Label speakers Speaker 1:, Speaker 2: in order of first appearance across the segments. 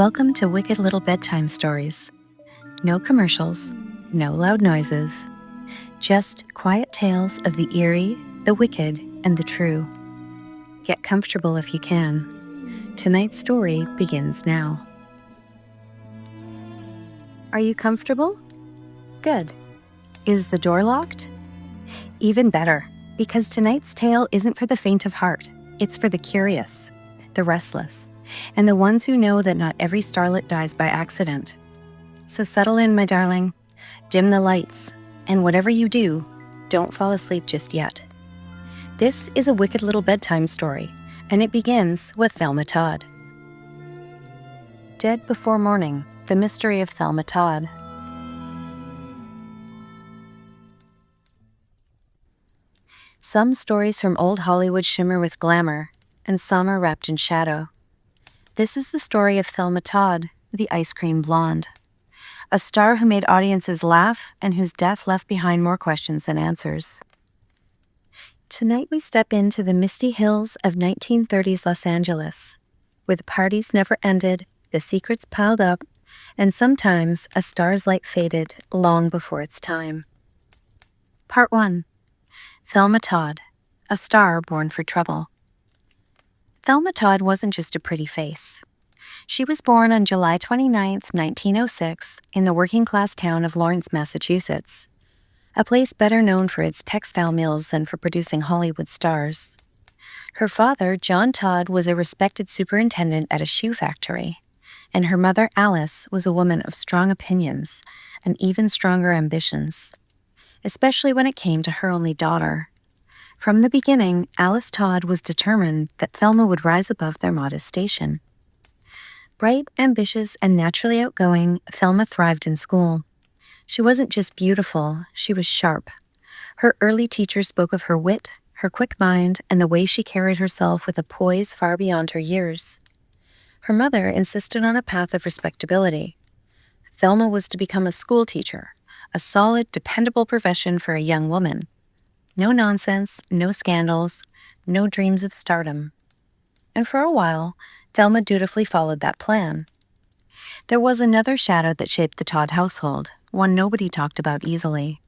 Speaker 1: Welcome to Wicked Little Bedtime Stories. No commercials, no loud noises, just quiet tales of the eerie, the wicked, and the true. Get comfortable if you can. Tonight's story begins now. Are you comfortable? Good. Is the door locked? Even better, because tonight's tale isn't for the faint of heart. It's for the curious, the restless, and the ones who know that not every starlet dies by accident. So settle in, my darling, dim the lights, and whatever you do, don't fall asleep just yet. This is a Wicked Little Bedtime Story, and it begins with Thelma Todd. Dead Before Morning, The Mystery of Thelma Todd. Some stories from old Hollywood shimmer with glamour, and some are wrapped in shadow. This is the story of Thelma Todd, the ice cream blonde. A star who made audiences laugh and whose death left behind more questions than answers. Tonight we step into the misty hills of 1930s Los Angeles, where the parties never ended, the secrets piled up, and sometimes a star's light faded long before its time. Part 1. Thelma Todd, a star born for trouble. Thelma Todd wasn't just a pretty face. She was born on July 29, 1906, in the working-class town of Lawrence, Massachusetts, a place better known for its textile mills than for producing Hollywood stars. Her father, John Todd, was a respected superintendent at a shoe factory, and her mother, Alice, was a woman of strong opinions and even stronger ambitions, especially when it came to her only daughter. From the beginning, Alice Todd was determined that Thelma would rise above their modest station. Bright, ambitious, and naturally outgoing, Thelma thrived in school. She wasn't just beautiful, she was sharp. Her early teachers spoke of her wit, her quick mind, and the way she carried herself with a poise far beyond her years. Her mother insisted on a path of respectability. Thelma was to become a school teacher, a solid, dependable profession for a young woman. No nonsense, no scandals, no dreams of stardom. And for a while, Thelma dutifully followed that plan. There was another shadow that shaped the Todd household, one nobody talked about easily.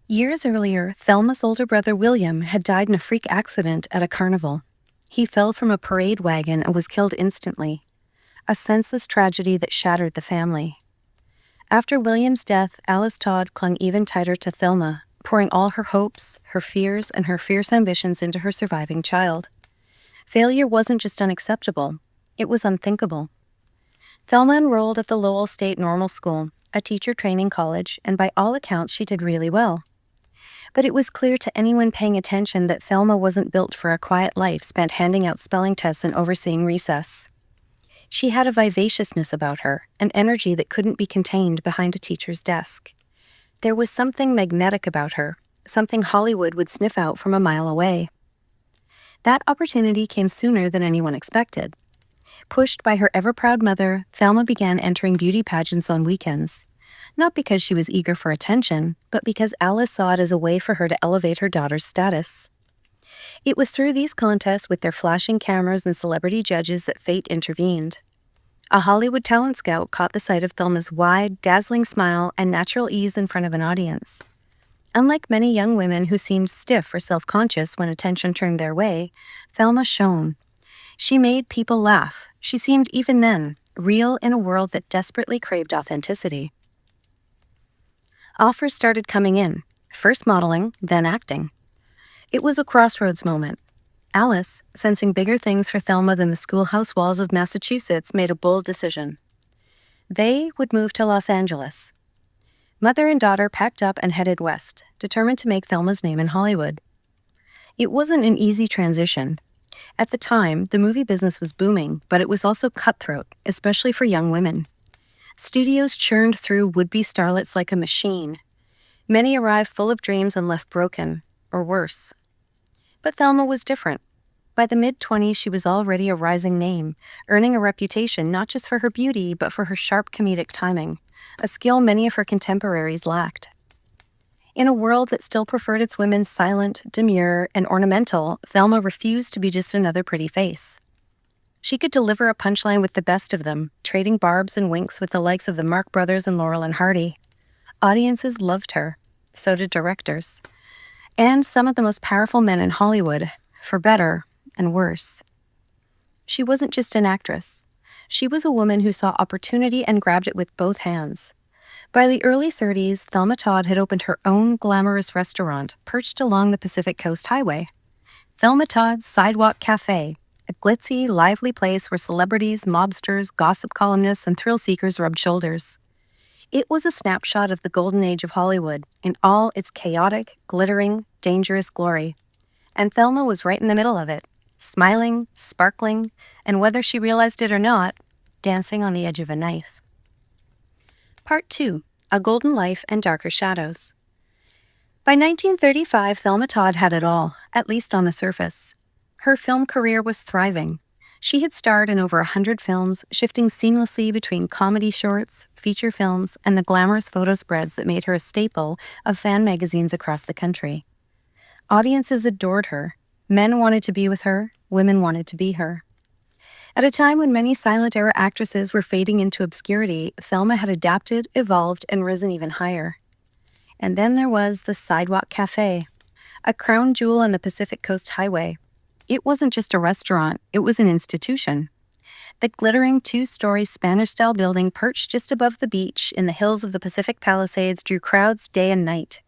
Speaker 1: Years earlier, Thelma's older brother William had died in a freak accident at a carnival. He fell from a parade wagon and was killed instantly, a senseless tragedy that shattered the family. After William's death, Alice Todd clung even tighter to Thelma, pouring all her hopes, her fears, and her fierce ambitions into her surviving child. Failure wasn't just unacceptable, it was unthinkable. Thelma enrolled at the Lowell State Normal School, a teacher training college, and by all accounts she did really well. But it was clear to anyone paying attention that Thelma wasn't built for a quiet life spent handing out spelling tests and overseeing recess. She had a vivaciousness about her, an energy that couldn't be contained behind a teacher's desk. There was something magnetic about her, something Hollywood would sniff out from a mile away. That opportunity came sooner than anyone expected. Pushed by her ever-proud mother, Thelma began entering beauty pageants on weekends, not because she was eager for attention, but because Alice saw it as a way for her to elevate her daughter's status. It was through these contests with their flashing cameras and celebrity judges that fate intervened. A Hollywood talent scout caught the sight of Thelma's wide, dazzling smile and natural ease in front of an audience. Unlike many young women who seemed stiff or self-conscious when attention turned their way, Thelma shone. She made people laugh. She seemed, even then, real in a world that desperately craved authenticity. Offers started coming in, first modeling, then acting. It was a crossroads moment. Alice, sensing bigger things for Thelma than the schoolhouse walls of Massachusetts, made a bold decision. They would move to Los Angeles. Mother and daughter packed up and headed west, determined to make Thelma's name in Hollywood. It wasn't an easy transition. At the time, the movie business was booming, but it was also cutthroat, especially for young women. Studios churned through would-be starlets like a machine. Many arrived full of dreams and left broken, or worse. But Thelma was different. By the mid-20s, she was already a rising name, earning a reputation not just for her beauty, but for her sharp comedic timing, a skill many of her contemporaries lacked. In a world that still preferred its women silent, demure, and ornamental, Thelma refused to be just another pretty face. She could deliver a punchline with the best of them, trading barbs and winks with the likes of the Marx Brothers and Laurel and Hardy. Audiences loved her. So did directors. And some of the most powerful men in Hollywood, for better and worse. She wasn't just an actress. She was a woman who saw opportunity and grabbed it with both hands. By the early 30s, Thelma Todd had opened her own glamorous restaurant perched along the Pacific Coast Highway. Thelma Todd's Sidewalk Cafe, a glitzy, lively place where celebrities, mobsters, gossip columnists, and thrill-seekers rubbed shoulders. It was a snapshot of the golden age of Hollywood in all its chaotic, glittering, dangerous glory. And Thelma was right in the middle of it, smiling, sparkling, and whether she realized it or not, dancing on the edge of a knife. Part 2. A Golden Life and Darker Shadows. By 1935, Thelma Todd had it all, at least on the surface. Her film career was thriving. She had starred in over 100 films, shifting seamlessly between comedy shorts, feature films, and the glamorous photo spreads that made her a staple of fan magazines across the country. Audiences adored her. Men wanted to be with her, women wanted to be her. At a time when many silent-era actresses were fading into obscurity, Thelma had adapted, evolved, and risen even higher. And then there was the Sidewalk Cafe, a crown jewel on the Pacific Coast Highway. It wasn't just a restaurant, it was an institution. The glittering two-story Spanish-style building perched just above the beach in the hills of the Pacific Palisades drew crowds day and night.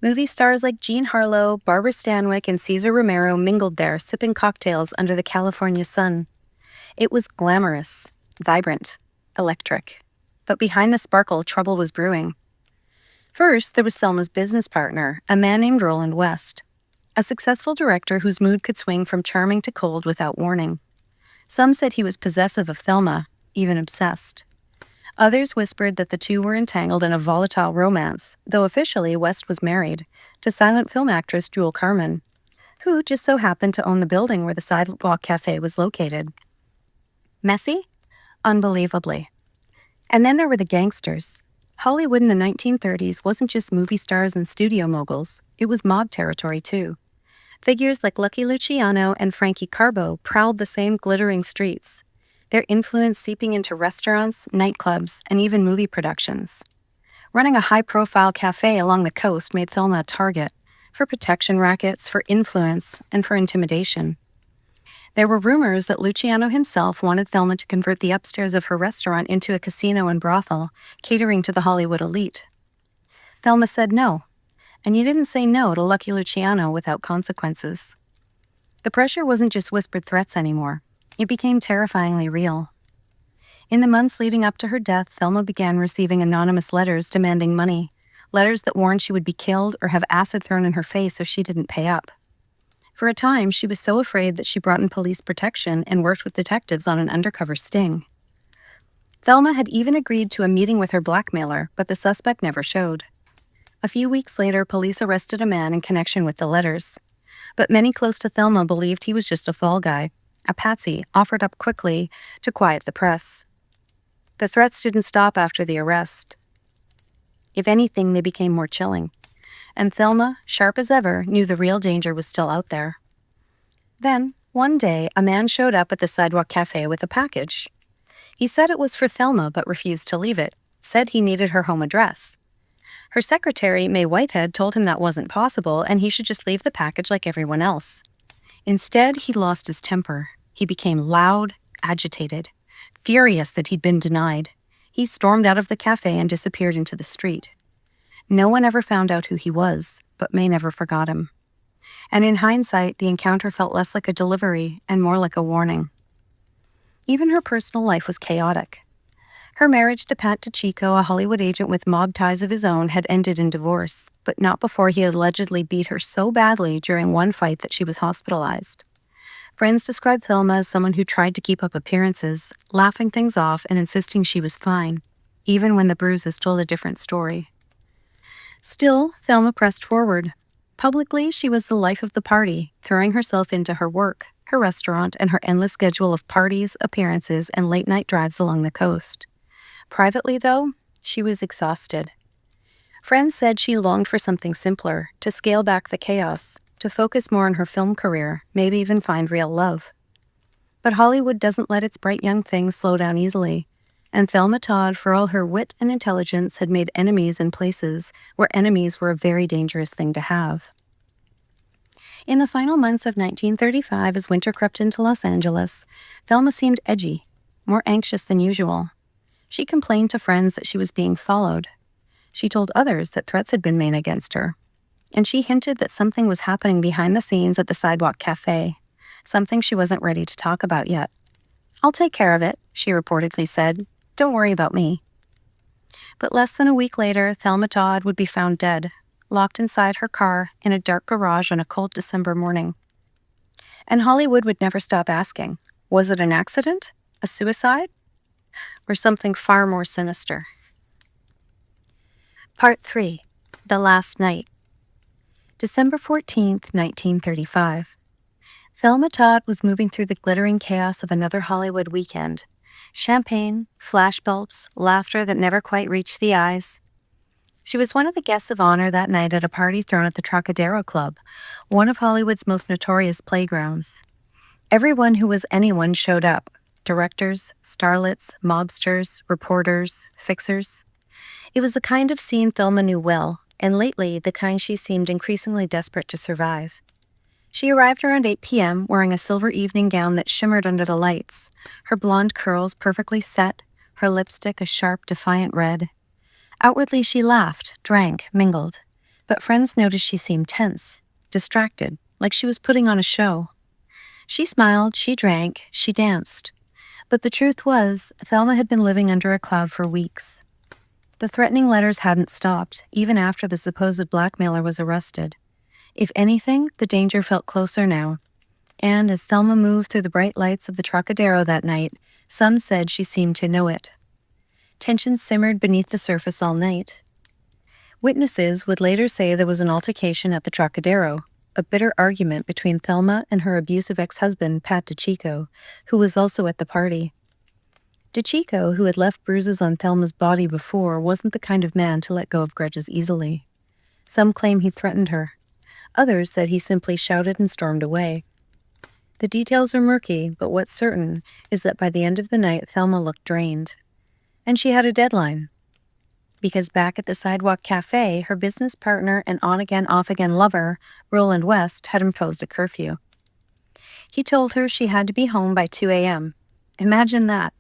Speaker 1: Movie stars like Jean Harlow, Barbara Stanwyck, and Cesar Romero mingled there, sipping cocktails under the California sun. It was glamorous, vibrant, electric. But behind the sparkle, trouble was brewing. First, there was Thelma's business partner, a man named Roland West, a successful director whose mood could swing from charming to cold without warning. Some said he was possessive of Thelma, even obsessed. Others whispered that the two were entangled in a volatile romance, though officially West was married, to silent film actress Jewel Carmen, who just so happened to own the building where the Sidewalk Cafe was located. Messy? Unbelievably. And then there were the gangsters. Hollywood in the 1930s wasn't just movie stars and studio moguls, it was mob territory too. Figures like Lucky Luciano and Frankie Carbo prowled the same glittering streets, their influence seeping into restaurants, nightclubs, and even movie productions. Running a high-profile cafe along the coast made Thelma a target for protection rackets, for influence, and for intimidation. There were rumors that Luciano himself wanted Thelma to convert the upstairs of her restaurant into a casino and brothel, catering to the Hollywood elite. Thelma said no, and you didn't say no to Lucky Luciano without consequences. The pressure wasn't just whispered threats anymore. It became terrifyingly real. In the months leading up to her death, Thelma began receiving anonymous letters demanding money, letters that warned she would be killed or have acid thrown in her face if she didn't pay up. For a time, she was so afraid that she brought in police protection and worked with detectives on an undercover sting. Thelma had even agreed to a meeting with her blackmailer, but the suspect never showed. A few weeks later, police arrested a man in connection with the letters. But many close to Thelma believed he was just a fall guy, a patsy offered up quickly to quiet the press. The threats didn't stop after the arrest. If anything, they became more chilling. And Thelma, sharp as ever, knew the real danger was still out there. Then, one day, a man showed up at the Sidewalk Cafe with a package. He said it was for Thelma but refused to leave it, said he needed her home address. Her secretary, Mae Whitehead, told him that wasn't possible and he should just leave the package like everyone else. Instead, he lost his temper. He became loud, agitated, furious that he'd been denied. He stormed out of the cafe and disappeared into the street. No one ever found out who he was, but Mae never forgot him. And in hindsight, the encounter felt less like a delivery and more like a warning. Even her personal life was chaotic. Her marriage to Pat DiCicco, a Hollywood agent with mob ties of his own, had ended in divorce, but not before he allegedly beat her so badly during one fight that she was hospitalized. Friends described Thelma as someone who tried to keep up appearances, laughing things off and insisting she was fine, even when the bruises told a different story. Still, Thelma pressed forward. Publicly, she was the life of the party, throwing herself into her work, her restaurant, and her endless schedule of parties, appearances, and late-night drives along the coast. Privately, though, she was exhausted. Friends said she longed for something simpler, to scale back the chaos, to focus more on her film career, maybe even find real love. But Hollywood doesn't let its bright young things slow down easily. And Thelma Todd, for all her wit and intelligence, had made enemies in places where enemies were a very dangerous thing to have. In the final months of 1935, as winter crept into Los Angeles, Thelma seemed edgy, more anxious than usual. She complained to friends that she was being followed. She told others that threats had been made against her. And she hinted that something was happening behind the scenes at the Sidewalk Cafe, something she wasn't ready to talk about yet. "I'll take care of it," she reportedly said. "Don't worry about me." But less than a week later, Thelma Todd would be found dead, locked inside her car in a dark garage on a cold December morning. And Hollywood would never stop asking, was it an accident? A suicide? Or something far more sinister? Part 3. The Last Night. December 14th, 1935. Thelma Todd was moving through the glittering chaos of another Hollywood weekend. Champagne, flashbulbs, laughter that never quite reached the eyes. She was one of the guests of honor that night at a party thrown at the Trocadero Club, one of Hollywood's most notorious playgrounds. Everyone who was anyone showed up: directors, starlets, mobsters, reporters, fixers. It was the kind of scene Thelma knew well, and lately the kind she seemed increasingly desperate to survive. She arrived around 8 p.m. wearing a silver evening gown that shimmered under the lights, her blonde curls perfectly set, her lipstick a sharp, defiant red. Outwardly she laughed, drank, mingled, but friends noticed she seemed tense, distracted, like she was putting on a show. She smiled, she drank, she danced. But the truth was, Thelma had been living under a cloud for weeks. The threatening letters hadn't stopped, even after the supposed blackmailer was arrested. If anything, the danger felt closer now. And as Thelma moved through the bright lights of the Trocadero that night, some said she seemed to know it. Tension simmered beneath the surface all night. Witnesses would later say there was an altercation at the Trocadero, a bitter argument between Thelma and her abusive ex-husband, Pat DiCicco, who was also at the party. DiCicco, who had left bruises on Thelma's body before, wasn't the kind of man to let go of grudges easily. Some claim he threatened her. Others said he simply shouted and stormed away. The details are murky, but what's certain is that by the end of the night, Thelma looked drained. And she had a deadline. Because back at the Sidewalk Cafe, her business partner and on-again, off-again lover, Roland West, had imposed a curfew. He told her she had to be home by 2 a.m. Imagine that.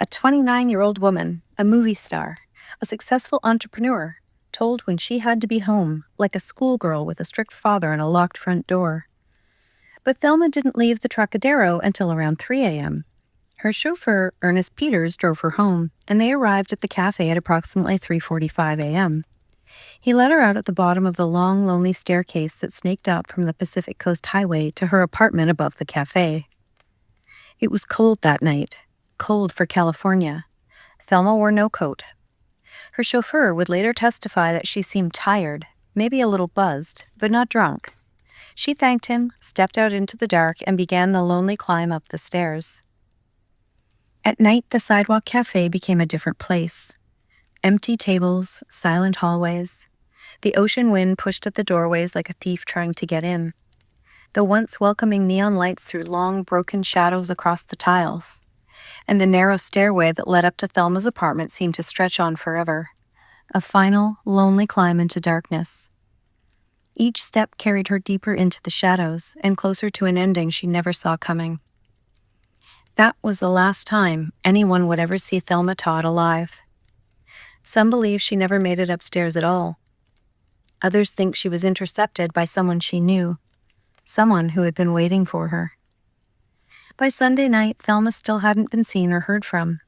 Speaker 1: A 29-year-old woman, a movie star, a successful entrepreneur, told when she had to be home, like a schoolgirl with a strict father and a locked front door. But Thelma didn't leave the Trocadero until around 3 a.m. Her chauffeur, Ernest Peters, drove her home, and they arrived at the cafe at approximately 3:45 a.m. He let her out at the bottom of the long, lonely staircase that snaked up from the Pacific Coast Highway to her apartment above the cafe. It was cold that night, cold for California. Thelma wore no coat. Her chauffeur would later testify that she seemed tired, maybe a little buzzed, but not drunk. She thanked him, stepped out into the dark, and began the lonely climb up the stairs. At night, the Sidewalk Cafe became a different place. Empty tables, silent hallways. The ocean wind pushed at the doorways like a thief trying to get in. The once welcoming neon lights threw long, broken shadows across the tiles. And the narrow stairway that led up to Thelma's apartment seemed to stretch on forever. A final, lonely climb into darkness. Each step carried her deeper into the shadows and closer to an ending she never saw coming. That was the last time anyone would ever see Thelma Todd alive. Some believe she never made it upstairs at all. Others think she was intercepted by someone she knew, someone who had been waiting for her. By Sunday night, Thelma still hadn't been seen or heard from.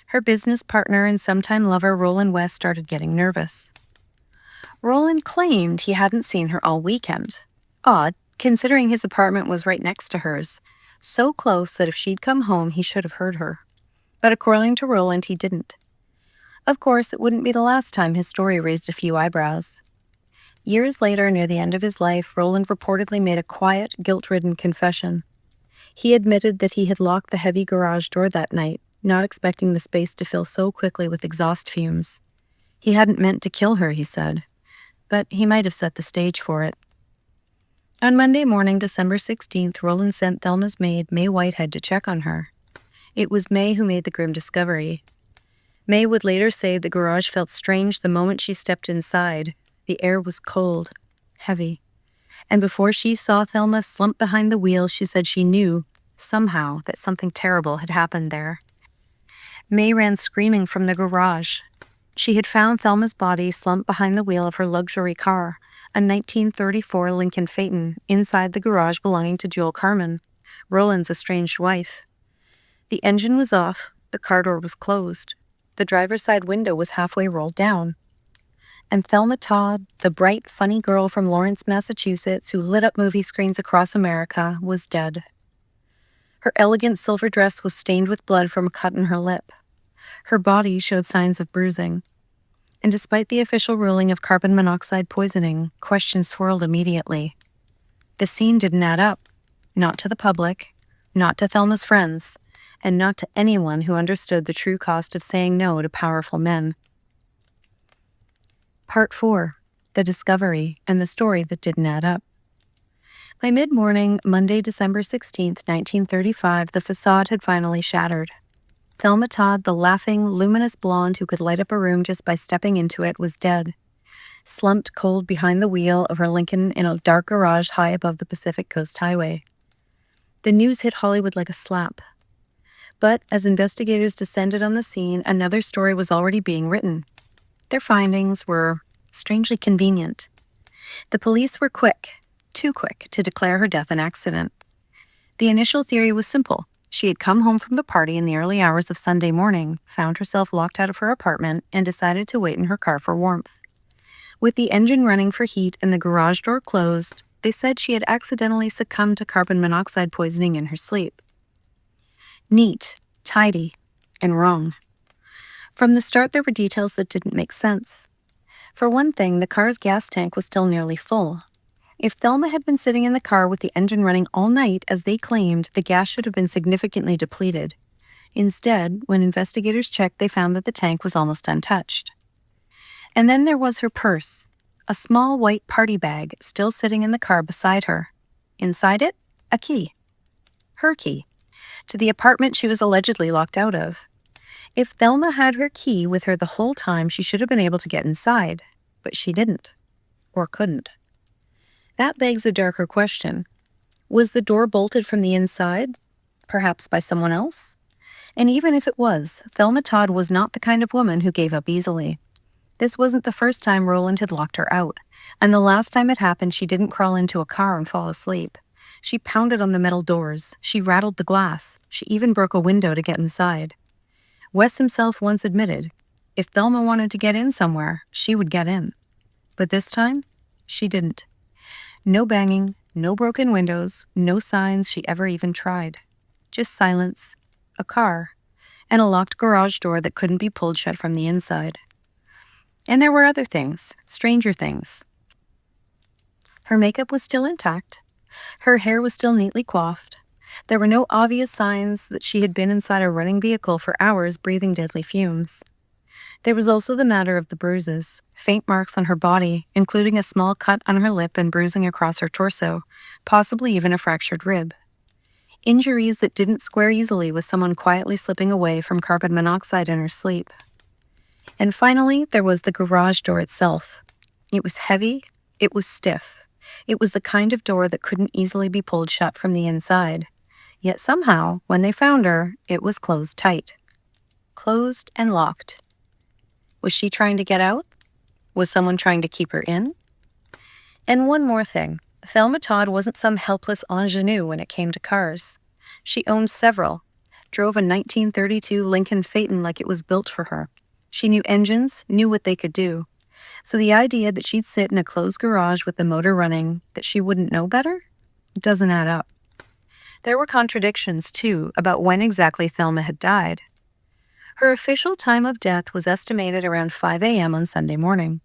Speaker 1: Her business partner and sometime lover, Roland West, started getting nervous. Roland claimed he hadn't seen her all weekend. Odd, considering his apartment was right next to hers, so close that if she'd come home, he should have heard her. But according to Roland, he didn't. Of course, it wouldn't be the last time his story raised a few eyebrows. Years later, near the end of his life, Roland reportedly made a quiet, guilt-ridden confession. He admitted that he had locked the heavy garage door that night, not expecting the space to fill so quickly with exhaust fumes. He hadn't meant to kill her, he said, but he might have set the stage for it. On Monday morning, December 16th, Roland sent Thelma's maid, May Whitehead, to check on her. It was May who made the grim discovery. May would later say the garage felt strange the moment she stepped inside. The air was cold, heavy. And before she saw Thelma slump behind the wheel, she said she knew, somehow, that something terrible had happened there. May ran screaming from the garage. She had found Thelma's body slumped behind the wheel of her luxury car, a 1934 Lincoln Phaeton, inside the garage belonging to Jewel Carmen, Roland's estranged wife. The engine was off, the car door was closed. The driver's side window was halfway rolled down. And Thelma Todd, the bright, funny girl from Lawrence, Massachusetts, who lit up movie screens across America, was dead. Her elegant silver dress was stained with blood from a cut in her lip. Her body showed signs of bruising. And despite the official ruling of carbon monoxide poisoning, questions swirled immediately. The scene didn't add up. Not to the public, not to Thelma's friends, and not to anyone who understood the true cost of saying no to powerful men. Part 4. The Discovery and the Story That Didn't Add Up. By mid-morning, Monday, December 16th, 1935, the facade had finally shattered. Thelma Todd, the laughing, luminous blonde who could light up a room just by stepping into it, was dead, slumped cold behind the wheel of her Lincoln in a dark garage high above the Pacific Coast Highway. The news hit Hollywood like a slap. But as investigators descended on the scene, another story was already being written. Their findings were strangely convenient. The police were quick, too quick, to declare her death an accident. The initial theory was simple. She had come home from the party in the early hours of Sunday morning, found herself locked out of her apartment, and decided to wait in her car for warmth. With the engine running for heat and the garage door closed, they said she had accidentally succumbed to carbon monoxide poisoning in her sleep. Neat, tidy, and wrong. From the start, there were details that didn't make sense. For one thing, the car's gas tank was still nearly full. If Thelma had been sitting in the car with the engine running all night, as they claimed, the gas should have been significantly depleted. Instead, when investigators checked, they found that the tank was almost untouched. And then there was her purse, a small white party bag still sitting in the car beside her. Inside it, a key. Her key. To the apartment she was allegedly locked out of. If Thelma had her key with her the whole time, she should have been able to get inside, but she didn't, or couldn't. That begs a darker question. Was the door bolted from the inside, perhaps by someone else? And even if it was, Thelma Todd was not the kind of woman who gave up easily. This wasn't the first time Roland had locked her out, and the last time it happened, she didn't crawl into a car and fall asleep. She pounded on the metal doors, she rattled the glass, she even broke a window to get inside. Wes himself once admitted, if Thelma wanted to get in somewhere, she would get in. But this time, she didn't. No banging, no broken windows, no signs she ever even tried. Just silence, a car, and a locked garage door that couldn't be pulled shut from the inside. And there were other things, stranger things. Her makeup was still intact. Her hair was still neatly coiffed. There were no obvious signs that she had been inside a running vehicle for hours breathing deadly fumes. There was also the matter of the bruises, faint marks on her body, including a small cut on her lip and bruising across her torso, possibly even a fractured rib. Injuries that didn't square easily with someone quietly slipping away from carbon monoxide in her sleep. And finally, there was the garage door itself. It was heavy, it was stiff. It was the kind of door that couldn't easily be pulled shut from the inside. Yet somehow, when they found her, it was closed tight. Closed and locked. Was she trying to get out? Was someone trying to keep her in? And one more thing. Thelma Todd wasn't some helpless ingenue when it came to cars. She owned several, drove a 1932 Lincoln Phaeton like it was built for her. She knew engines, knew what they could do. So the idea that she'd sit in a closed garage with the motor running, that she wouldn't know better, doesn't add up. There were contradictions, too, about when exactly Thelma had died. Her official time of death was estimated around 5 a.m. on Sunday morning.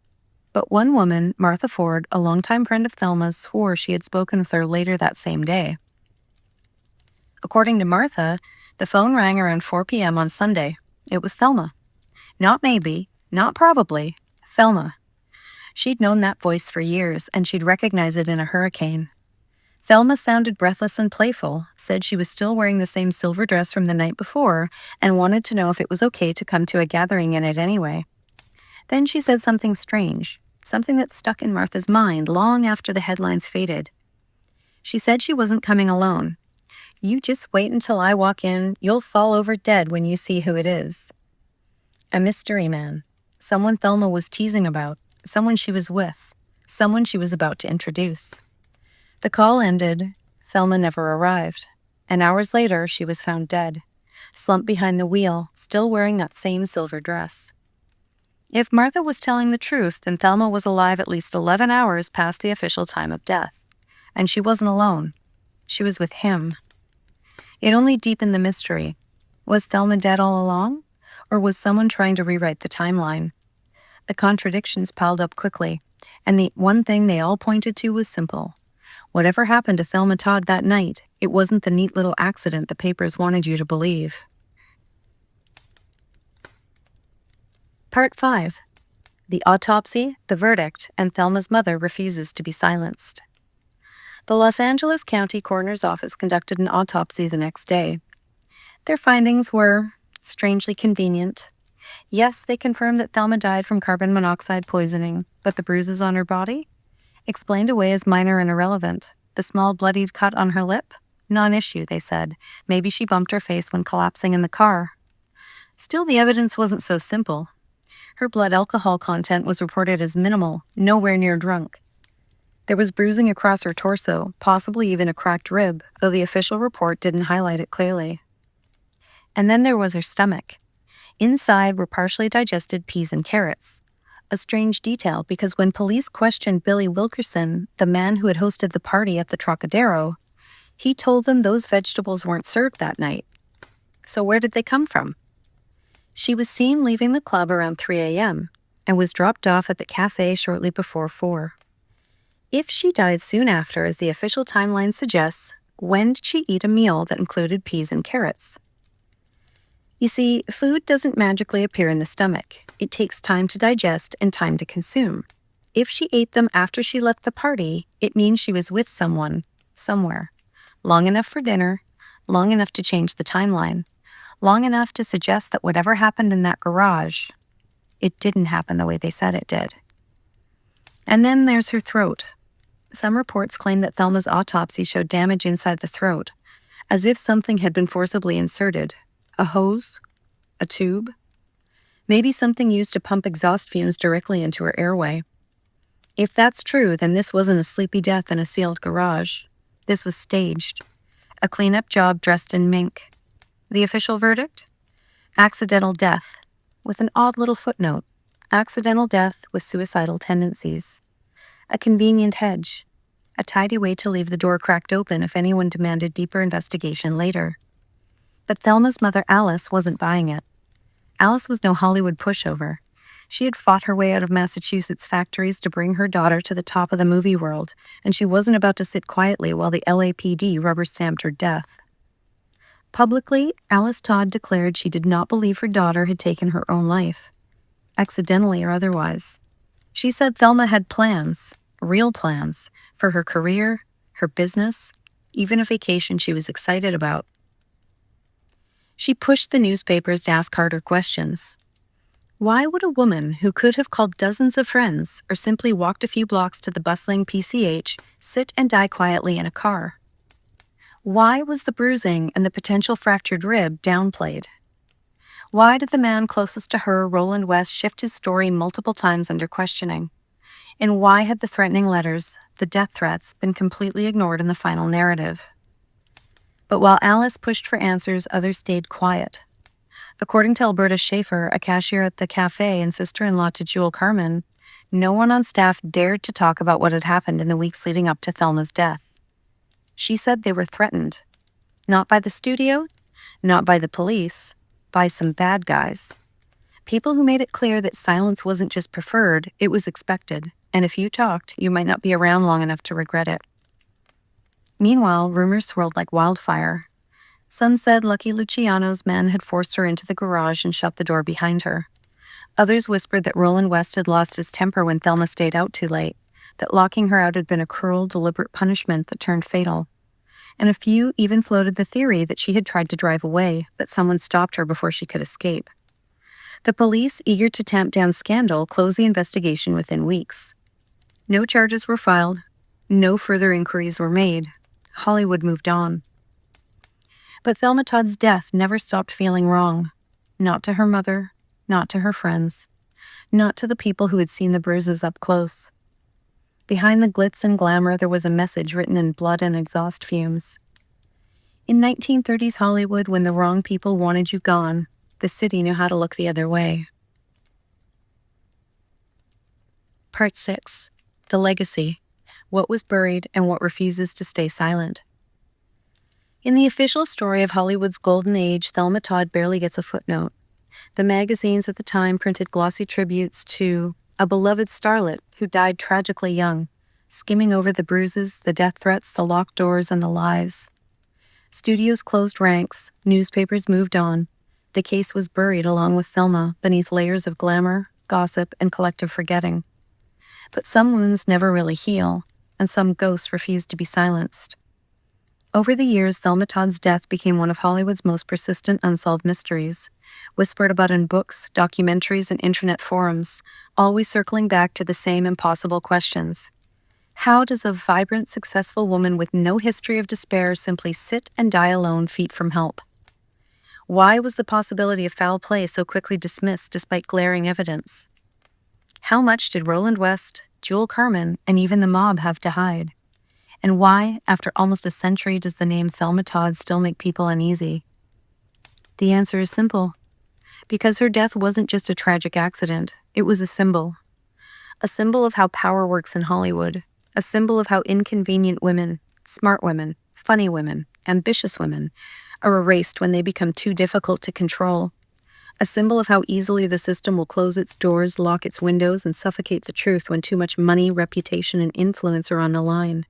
Speaker 1: But one woman, Martha Ford, a longtime friend of Thelma's, swore she had spoken with her later that same day. According to Martha, the phone rang around 4 p.m. on Sunday. It was Thelma. Not maybe, not probably, Thelma. She'd known that voice for years, and she'd recognized it in a hurricane. Thelma sounded breathless and playful, said she was still wearing the same silver dress from the night before, and wanted to know if it was okay to come to a gathering in it anyway. Then she said something strange, something that stuck in Martha's mind long after the headlines faded. She said she wasn't coming alone. "You just wait until I walk in, you'll fall over dead when you see who it is." A mystery man. Someone Thelma was teasing about, someone she was with, someone she was about to introduce. The call ended. Thelma never arrived, and hours later she was found dead, slumped behind the wheel, still wearing that same silver dress. If Martha was telling the truth, then Thelma was alive at least 11 hours past the official time of death. And she wasn't alone. She was with him. It only deepened the mystery. Was Thelma dead all along? Or was someone trying to rewrite the timeline? The contradictions piled up quickly, and the one thing they all pointed to was simple. Whatever happened to Thelma Todd that night, it wasn't the neat little accident the papers wanted you to believe. Part 5. The autopsy, the verdict, and Thelma's mother refuses to be silenced. The Los Angeles County Coroner's Office conducted an autopsy the next day. Their findings were strangely convenient. Yes, they confirmed that Thelma died from carbon monoxide poisoning, but the bruises on her body? Explained away as minor and irrelevant. The small bloodied cut on her lip? Non-issue, they said. Maybe she bumped her face when collapsing in the car. Still, the evidence wasn't so simple. Her blood alcohol content was reported as minimal, nowhere near drunk. There was bruising across her torso, possibly even a cracked rib, though the official report didn't highlight it clearly. And then there was her stomach. Inside were partially digested peas and carrots. A strange detail, because when police questioned Billy Wilkerson, the man who had hosted the party at the Trocadero, he told them those vegetables weren't served that night. So where did they come from? She was seen leaving the club around 3 a.m. and was dropped off at the cafe shortly before 4. If she died soon after, as the official timeline suggests, when did she eat a meal that included peas and carrots? You see, food doesn't magically appear in the stomach. It takes time to digest and time to consume. If she ate them after she left the party, it means she was with someone, somewhere. Long enough for dinner, long enough to change the timeline, long enough to suggest that whatever happened in that garage, it didn't happen the way they said it did. And then there's her throat. Some reports claim that Thelma's autopsy showed damage inside the throat, as if something had been forcibly inserted. A hose? A tube? Maybe something used to pump exhaust fumes directly into her airway. If that's true, then this wasn't a sleepy death in a sealed garage. This was staged. A cleanup job dressed in mink. The official verdict? Accidental death, with an odd little footnote. Accidental death with suicidal tendencies. A convenient hedge. A tidy way to leave the door cracked open if anyone demanded deeper investigation later. But Thelma's mother, Alice, wasn't buying it. Alice was no Hollywood pushover. She had fought her way out of Massachusetts factories to bring her daughter to the top of the movie world, and she wasn't about to sit quietly while the LAPD rubber-stamped her death. Publicly, Alice Todd declared she did not believe her daughter had taken her own life, accidentally or otherwise. She said Thelma had plans, real plans, for her career, her business, even a vacation she was excited about. She pushed the newspapers to ask harder questions. Why would a woman who could have called dozens of friends or simply walked a few blocks to the bustling PCH sit and die quietly in a car? Why was the bruising and the potential fractured rib downplayed? Why did the man closest to her, Roland West, shift his story multiple times under questioning? And why had the threatening letters, the death threats, been completely ignored in the final narrative? But while Alice pushed for answers, others stayed quiet. According to Alberta Schaefer, a cashier at the cafe and sister-in-law to Jewel Carmen, no one on staff dared to talk about what had happened in the weeks leading up to Thelma's death. She said they were threatened. Not by the studio, not by the police, by some bad guys. People who made it clear that silence wasn't just preferred, it was expected, and if you talked, you might not be around long enough to regret it. Meanwhile, rumors swirled like wildfire. Some said Lucky Luciano's men had forced her into the garage and shut the door behind her. Others whispered that Roland West had lost his temper when Thelma stayed out too late, that locking her out had been a cruel, deliberate punishment that turned fatal. And a few even floated the theory that she had tried to drive away, but someone stopped her before she could escape. The police, eager to tamp down scandal, closed the investigation within weeks. No charges were filed. No further inquiries were made. Hollywood moved on. But Thelma Todd's death never stopped feeling wrong. Not to her mother, not to her friends, not to the people who had seen the bruises up close. Behind the glitz and glamour, there was a message written in blood and exhaust fumes. In 1930s Hollywood, when the wrong people wanted you gone, the city knew how to look the other way. Part 6. The Legacy. What was buried and what refuses to stay silent. In the official story of Hollywood's golden age, Thelma Todd barely gets a footnote. The magazines at the time printed glossy tributes to a beloved starlet who died tragically young, skimming over the bruises, the death threats, the locked doors, and the lies. Studios closed ranks, newspapers moved on. The case was buried along with Thelma beneath layers of glamour, gossip, and collective forgetting. But some wounds never really heal, and some ghosts refuse to be silenced. Over the years, Thelma Todd's death became one of Hollywood's most persistent unsolved mysteries, whispered about in books, documentaries, and internet forums, always circling back to the same impossible questions. How does a vibrant, successful woman with no history of despair simply sit and die alone, feet from help? Why was the possibility of foul play so quickly dismissed despite glaring evidence? How much did Roland West, Jewel Carmen, and even the mob have to hide? And why, after almost a century, does the name Thelma Todd still make people uneasy? The answer is simple. Because her death wasn't just a tragic accident, it was a symbol. A symbol of how power works in Hollywood. A symbol of how inconvenient women, smart women, funny women, ambitious women are erased when they become too difficult to control. A symbol of how easily the system will close its doors, lock its windows, and suffocate the truth when too much money, reputation, and influence are on the line.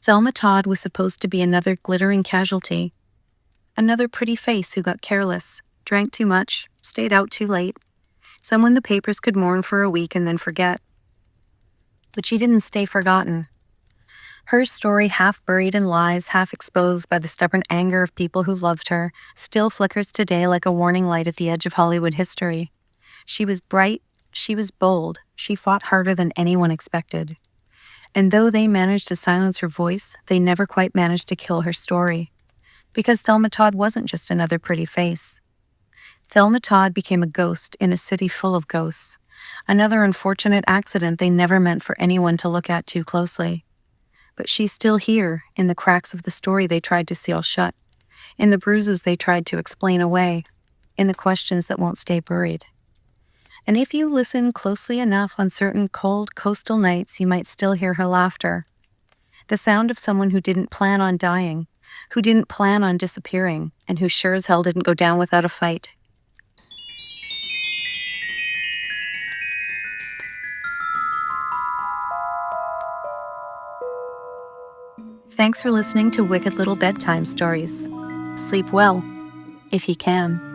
Speaker 1: Thelma Todd was supposed to be another glittering casualty. Another pretty face who got careless, drank too much, stayed out too late. Someone the papers could mourn for a week and then forget. But she didn't stay forgotten. Her story, half buried in lies, half exposed by the stubborn anger of people who loved her, still flickers today like a warning light at the edge of Hollywood history. She was bright, she was bold, she fought harder than anyone expected. And though they managed to silence her voice, they never quite managed to kill her story. Because Thelma Todd wasn't just another pretty face. Thelma Todd became a ghost in a city full of ghosts. Another unfortunate accident they never meant for anyone to look at too closely. But she's still here, in the cracks of the story they tried to seal shut, in the bruises they tried to explain away, in the questions that won't stay buried. And if you listen closely enough on certain cold coastal nights, you might still hear her laughter. The sound of someone who didn't plan on dying, who didn't plan on disappearing, and who sure as hell didn't go down without a fight. Thanks for listening to Wicked Little Bedtime Stories. Sleep well, if you can.